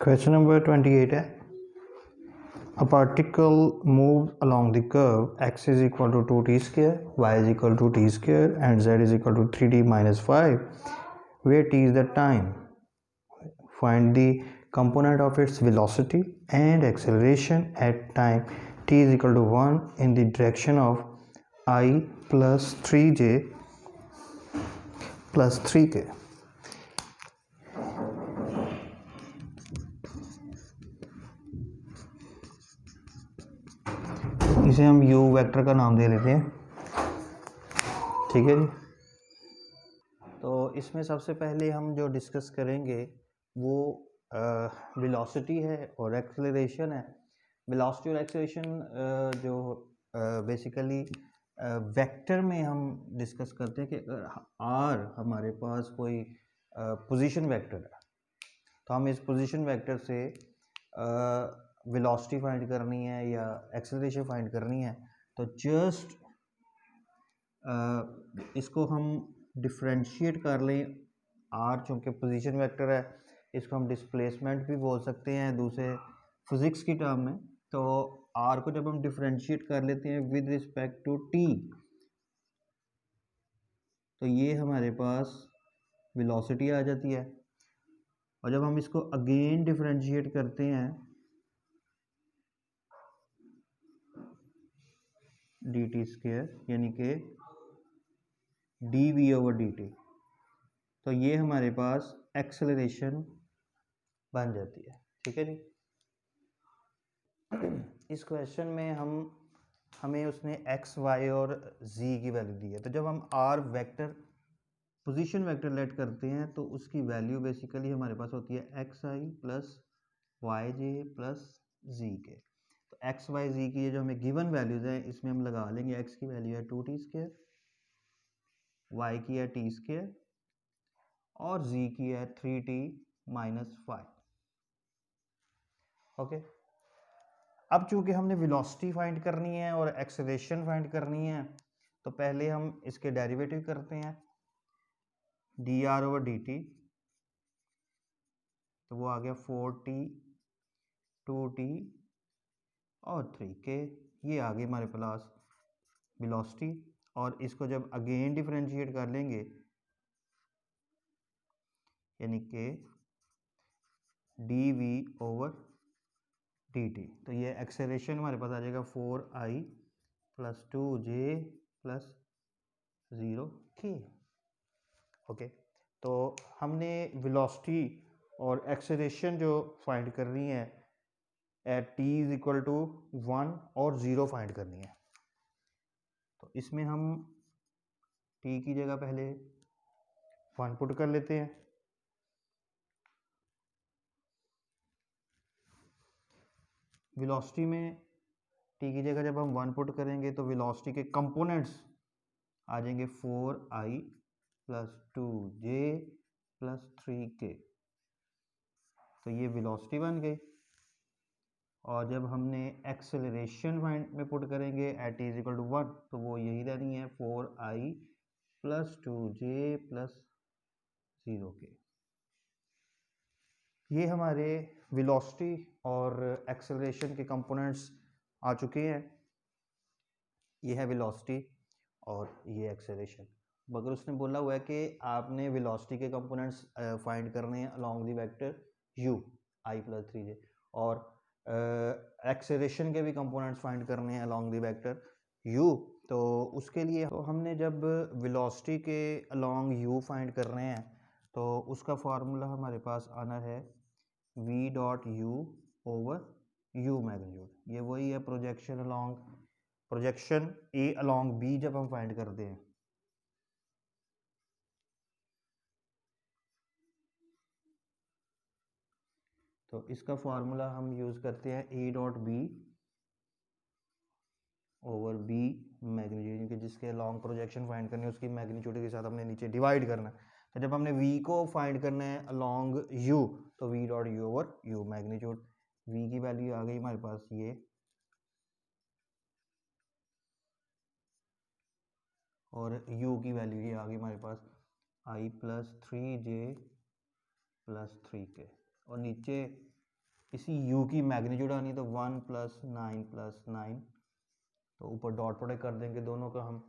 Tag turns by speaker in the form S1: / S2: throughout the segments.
S1: Question number 28 है a particle moves along the curve x is equal to 2t square, y is equal to t square and z is equal to 3t minus 5 where t is the time. Find the component of its velocity and acceleration at time t is equal to 1 in the direction of I plus 3j plus 3k. इसे हम u vector का नाम दे लेते हैं, ठीक है जी। तो इसमें सबसे पहले हम जो डिस्कस करेंगे वो वेलोसिटी है और एक्सेलरेशन है। वेलोसिटी और एक्सेलरेशन जो बेसिकली वेक्टर में हम डिस्कस करते हैं कि अगर आर हमारे पास कोई पोजीशन वेक्टर है तो हम इस पोजीशन वेक्टर से वेलोसिटी फाइंड करनी है या एक्सेलरेशन फाइंड करनी है, तो जस्ट इसको हम डिफ्रेंशिएट कर लें। आर चूँकि पोजीशन वेक्टर है, इसको हम डिस्प्लेसमेंट भी बोल सकते हैं दूसरे फिज़िक्स की टर्म में। तो आर को जब हम डिफ्रेंशिएट कर लेते हैं विद रिस्पेक्ट टू टी, तो ये हमारे पास वेलोसिटी आ जाती है। और जब हम इसको अगेन डिफ्रेंशिएट करते हैं डी टी स्क्वायर यानी कि D V over D T, तो ये हमारे पास एक्सेलरेशन बन जाती है, ठीक है जी। इस क्वेश्चन में हमें उसने x, y और z की वैल्यू दी है। तो जब हम r vector position vector late करते हैं तो उसकी वैल्यू बेसिकली हमारे पास होती है xi प्लस वाई जे प्लस जी के। तो x, y, z की ये जो हमें गिवन वैल्यूज हैं इसमें हम लगा लेंगे। x की वैल्यू है 2t स्क्वायर, y की है t स्क्वायर और z की है 3t माइनस 5। ओके, अब चूंकि हमने वेलोसिटी फाइंड करनी है और एक्सेलरेशन फाइंड करनी है, तो पहले हम इसके डेरिवेटिव करते हैं D R over D T. तो वो आ गया 4t 2t और 3k। ये आ गई हमारे पास वेलोसिटी। और इसको जब अगेन डिफरेंशिएट कर लेंगे यानी कि D V over D T, तो ये एक्सेलरेशन हमारे पास आ जाएगा 4i plus 2j plus 0k। Okay, तो हमने वेलोसिटी और एक्सेलरेशन जो फाइंड करनी है at t is equal to 1 और 0 फाइंड करनी है। तो इसमें हम t की जगह पहले 1 पुट कर लेते हैं। वेलोसिटी में t की जगह जब हम 1 पुट करेंगे तो वेलोसिटी के कंपोनेंट्स आ जाएंगे 4i plus 2j plus 3k। तो ये वेलोसिटी बन गई। और जब हमने एक्सेलरेशन में पुट करेंगे एट इज इक्वल टू 1, तो वो यही रहनी है 4i plus 2j plus 0k। ये हमारे वेलोसिटी और एक्सेलरेशन के कंपोनेंट्स आ चुके हैं। ये है वेलोसिटी और ये एक्सेलरेशन। मगर उसने बोला हुआ है कि आपने वेलोसिटी के कंपोनेंट्स फाइंड करने हैं along the vector u i plus 3j, और एक्सेलरेशन के भी कंपोनेंट्स फाइंड करने हैं अलोंग द वेक्टर u। तो उसके लिए तो हमने जब वेलोसिटी के अलोंग u फाइंड कर रहे हैं तो उसका फार्मूला हमारे पास आना है v dot u over u magnitude. ये वही है प्रोजेक्शन a अलोंग b जब हम फाइंड करते हैं। तो इसका फार्मूला हम यूज़ करते हैं a dot B over B magnitude, क्योंकि जिसके लॉन्ग प्रोजेक्शन फाइंड करनी है उसकी मैग्नीट्यूड के साथ हमने नीचे डिवाइड करना है। तो जब हमने v को फाइंड करना है अलोंग u, तो v dot u over u magnitude. v की वैल्यू आ गई हमारे पास ये, और u की वैल्यू ये आ गई हमारे पास i plus 3j plus 3k। और नीचे इसी u की मैग्नीट्यूड आनी, तो 1 + 9 + 9, तो ऊपर डॉट प्रोडक्ट कर देंगे दोनों का हम,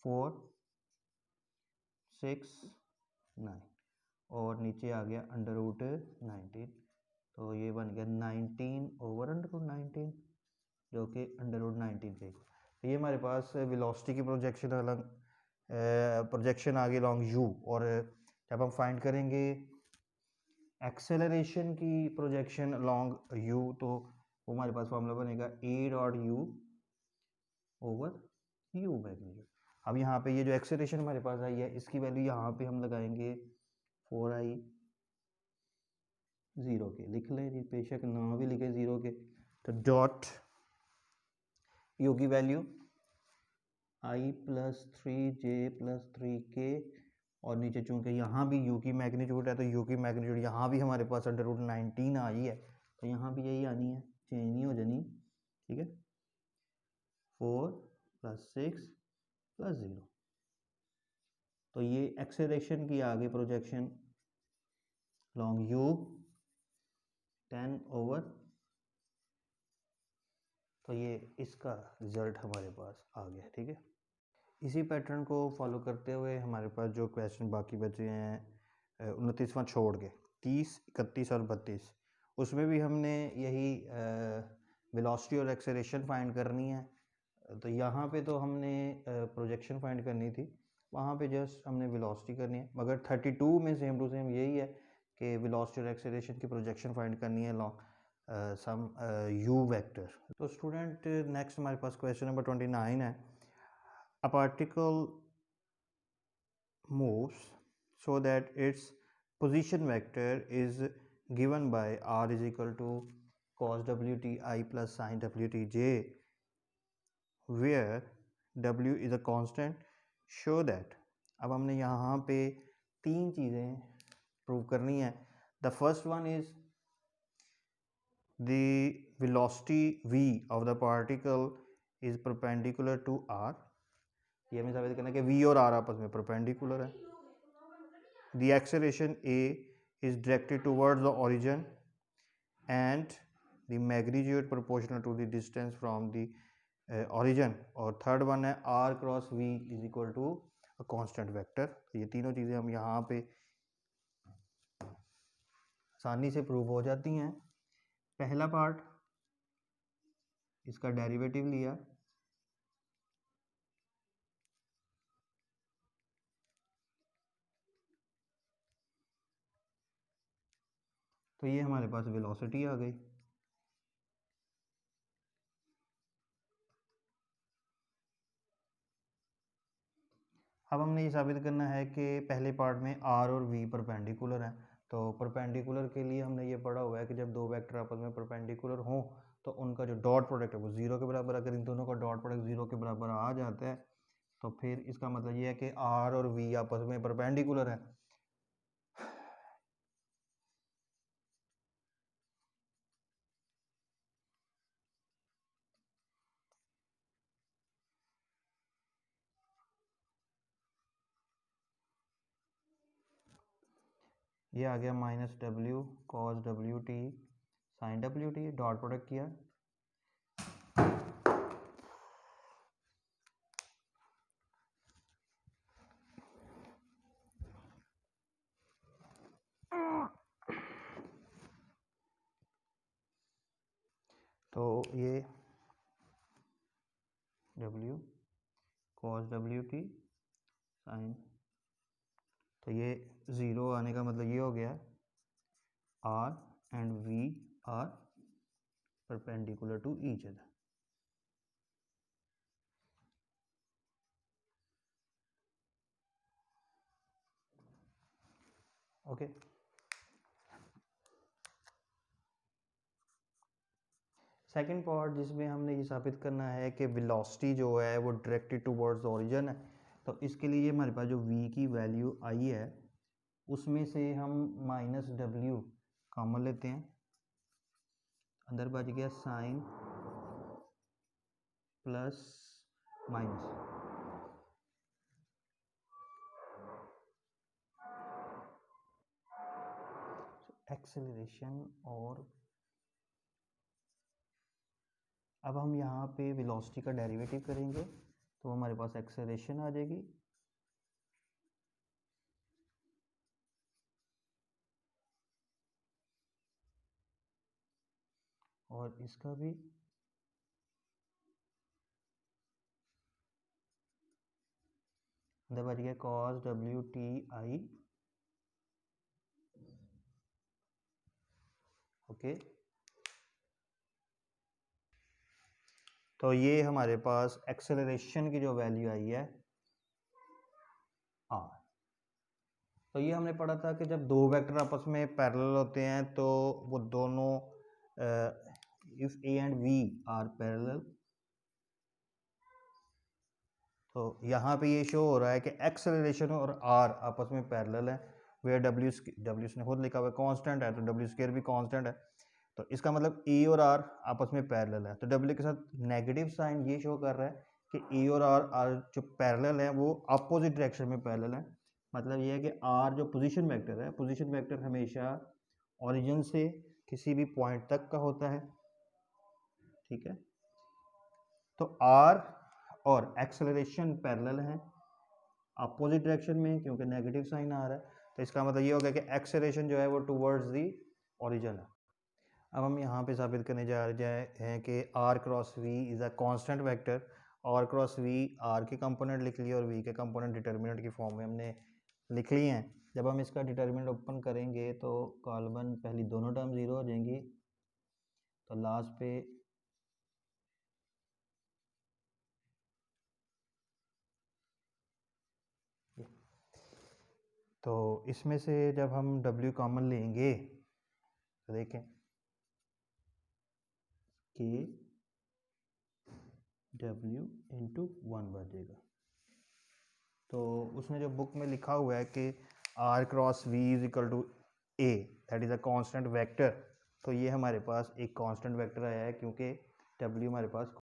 S1: 4 6 9, और नीचे आ गया √19, तो ये बन गया 19/√19, जो कि √19 के। तो ये हमारे पास वेलोसिटी की प्रोजेक्शन अलग प्रोजेक्शन आ गई लॉन्ग u, और जब हम फाइंड करेंगे एक्सेलरेशन की प्रोजेक्शन लॉन्ग u, तो वो हमारे पास फॉर्मूला बनेगा a.u/u मैग्नीट्यूड। अब यहाँ पे ये जो एक्सेलरेशन हमारे पास आई है, इसकी वैल्यू यहाँ पे हम लगाएंगे 4i 0 के, लिख लें जी, बेशक ना भी लिखे 0 के, तो डॉट u की वैल्यू i + 3j + 3k, और नीचे चूंकि यहाँ भी u की मैग्नीट्यूड है, तो u की मैग्नीट्यूड यहाँ भी हमारे पास √19 आई है, तो यहाँ भी यही आनी है, चेंज नहीं हो जानी, ठीक है। 4 + 6 + 0, तो ये एक्सेलरेशन की आगे प्रोजेक्शन लॉन्ग u 10/, तो ये इसका रिजल्ट हमारे पास आ गया, ठीक है। इसी पैटर्न को फॉलो करते हुए हमारे पास जो क्वेश्चन बाकी बचे हैं 29वां छोड़ के 30, 31 और 32, उसमें भी हमने यही वेलोसिटी और एक्सेलरेशन फाइंड करनी है। तो यहाँ पे तो हमने प्रोजेक्शन फाइंड करनी थी, वहाँ पे जस्ट हमने वेलोसिटी करनी है, मगर 32 में सेम टू सेम यही है कि वेलोसिटी और एक्सेलरेशन की प्रोजेक्शन फाइंड करनी है लॉन्ग सम u वेक्टर। तो स्टूडेंट नेक्स्ट हमारे पास क्वेश्चन नंबर 29 है। A particle moves so that its position vector is given by r = cos wt I + sin wt j, where w is a constant, show that। अब हमने यहाँ पे 3 चीज़ें prove करनी है। The first one is the velocity v of the particle is perpendicular to r, ये हमें साबित करना है कि v और r आपस में परपेंडिकुलर है। The acceleration a is directed towards the origin and the magnitude proportional to the distance from the origin, और थर्ड वन है r × v = a constant vector। ये तीनों चीज़ें हम यहाँ पे आसानी से प्रूव हो जाती हैं। पहला पार्ट, इसका डेरिवेटिव लिया, तो ये हमारे पास वेलोसिटी आ गई। अब हमने ये साबित करना है कि पहले पार्ट में r और v परपेंडिकुलर हैं। तो परपेंडिकुलर के लिए हमने ये पढ़ा हुआ है कि जब दो वेक्टर आपस में परपेंडिकुलर हों तो उनका जो डॉट प्रोडक्ट है वो 0 के बराबर, अगर इन दोनों का डॉट प्रोडक्ट 0 के बराबर आ जाता है तो फिर इसका मतलब ये है कि r और v आपस में परपेंडिकुलर है। ये आ गया -w cos wt sin wt, dot product किया, तो ये w cos wt sin, तो ये 0 आने का मतलब ये हो गया r and v are perpendicular to each other। Okay, second part जिसमें हमने ये साबित करना है कि वेलोसिटी जो है वो डायरेक्टेड टुवर्ड्स ओरिजिन है। तो इसके लिए हमारे पास जो v की वैल्यू आई है उसमें से हम -w कॉमन लेते हैं, अंदर बच गया साइन प्लस माइनस, एक्सेलरेशन, और अब हम यहाँ पे वेलोसिटी का डेरिवेटिव करेंगे तो हमारे पास एक्सेलरेशन आ जाएगी, और इसका भी बच गया cos WTI, ओके। तो ये हमारे पास एक्सेलरेशन की जो वैल्यू आई है आर। तो ये हमने पढ़ा था कि जब दो वेक्टर आपस में पैरेलल होते हैं तो वो दोनों if A and V are parallel, तो यहाँ पे ये शो हो रहा है कि एक्सेलरेशन और आर आपस में पैरेलल है, वेयर डब्ल्यू ने खुद लिखा हुआ है कांस्टेंट है, तो डब्ल्यू स्क्वायर भी कांस्टेंट है, तो इसका मतलब ए और आर आपस में पैरेलल है। तो डब्ल्यू के साथ नेगेटिव साइन ये शो कर रहा है कि ए और आर जो पैरेलल है वो अपोजिट डायरेक्शन में पैरेलल है। मतलब ये है कि आर जो पोजीशन वेक्टर है, पोजीशन वेक्टर हमेशा ओरिजिन से किसी भी पॉइंट तक का होता है, ठीक है। तो आर और एक्सेलरेशन पैरेलल हैं अपोजिट डायरेक्शन में, क्योंकि नेगेटिव साइन आ रहा है, तो इसका मतलब ये होगा कि एक्सेलरेशन जो है वो टुवर्ड्स दी ओरिजिन है। अब हम यहाँ पे साबित करने जा रहे हैं कि R cross V is a constant vector. R cross V R के कंपोनेंट लिख लिए और वी के कंपोनेंट डिटर्मिनेंट की फॉर्म में हमने लिख लिए हैं। जब हम इसका डिटर्मिनेंट ओपन करेंगे तो कॉलम पहली दोनों टर्म ज़ीरो हो जाएंगी, तो लास्ट पे तो इसमें से जब हम W कॉमन लेंगे तो देखें कि W इंटू 1 बचेगा। तो उसने जो बुक में लिखा हुआ है कि R cross V is equal to A, that is a constant vector, तो ये हमारे पास एक कांस्टेंट वेक्टर आया है क्योंकि W हमारे पास